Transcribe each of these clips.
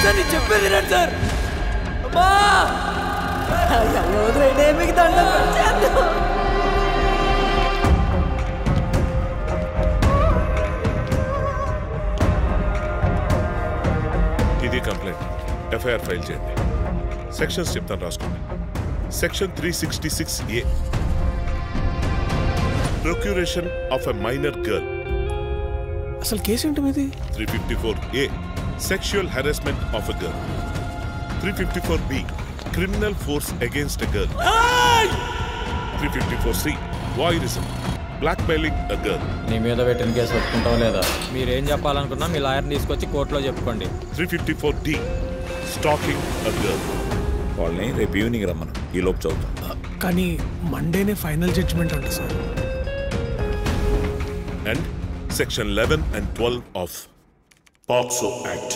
Sir నేను చెప్పేది రండి సార్. అమ్మా వదిలేండి, మీకు దండం పెట్టేద్దాం. ఇది కంప్లైంట్. ఎఫ్ఐఆర్ ఫైల్ చేయండి. సెక్షన్స్ చెప్తాను, రాసుకోండి. Section 366A, procuration of a minor girl. అసలు కేసు ఏంటి మీది? 354A, sexual harassment of a girl. 354B, criminal force against a girl. 354C, voyeurism, blackmailing a girl. నీ మీద పెట్టిన కేసు ఒప్పుకుంటావా లేదా? మీరేం చెప్పాలనుకున్నా మీ లాయర్ని తీసుకొచ్చి కోర్టులో చెప్పుకోండి. 354D, stacking a girl. వాళ్ళని రేపు ఈవినింగ్ రమ్మను, ఈ లోపు చదువుతాం. కానీ మండేనే ఫైనల్ జడ్జిమెంట్ అంట sir. And section 11 and 12 of POCSO act.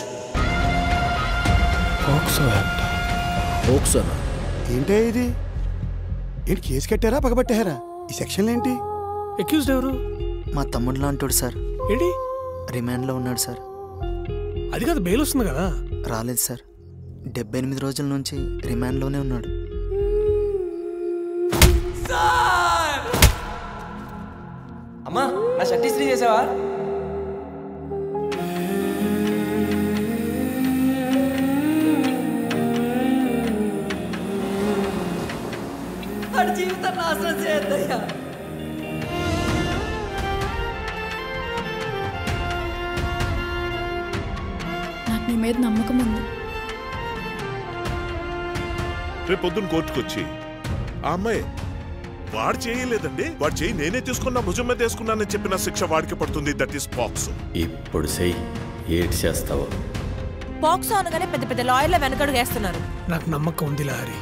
POCSO act? పోక్సోనా? ఏంటే ఇది? ఏంటి కేసు కట్టారా పగబట్టారా? ఈ సెక్షన్లు ఏంటి? అక్యూజ్డ్ ఎవరు? మా తమ్ముడిలో అంటాడు సార్. ఏంటి? రిమాండ్లో ఉన్నాడు సార్. అది కాదు, బెయిల్ వస్తుంది కదా. రాలేదు సార్, 78 రోజుల నుంచి రిమాండ్లోనే ఉన్నాడు. అమ్మా నా షర్ట్ ఇస్త్రీ చేసావా? వాడి జీవితం నాశనం చేయద్దయ్యా. నాకు నీ మీద నమ్మకం ఉంది. రేపు పొద్దున్న కోర్టుకొచ్చి ఆ అమ్మాయి వాడు చేయలేదండి, వాడు చేయి నేనే తీసుకున్నా, భుజం మీద వేసుకున్నానని చెప్పిన శిక్ష వాడికి పడుతుంది. That is POCSO. ఇప్పుడు చెయ్యి, ఏడ్ చేస్తావు. పాక్సో అనగానే పెద్ద పెద్ద లాయర్ల వెనకడుగు వేస్తున్నారు. నాకు నమ్మకం ఉంది లహరి,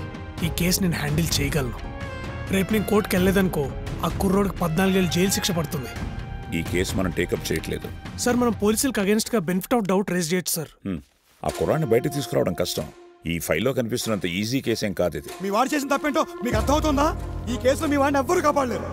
ఈ కేసు నేను హ్యాండిల్ చేయగలను. రేపు నేను కోర్టుకు వెళ్ళలేదనుకో, ఆ కుర్రోడికి 14 ఏళ్ళు జైలు శిక్ష పడుతుంది. ఈ కేసు మనం టేకప్ చేయట్లేదు సార్. మనం పోలీసులకు అగేన్స్ట్ గా బెనిఫిట్ ఆఫ్ డౌట్ రేజ్ చేయొచ్చు సార్. ఆ కుర్రాన్ని బయట తీసుకురావడం కష్టం. ఈ ఫైల్లో కనిపిస్తున్నంత ఈజీ కేసేం కాదు ఇది. మీ వాడు చేసిన తప్పేంటో మీకు అర్థమవుతుందా? ఈ కేసులో మీ వాడిని ఎవ్వరూ కాపాడలేరు.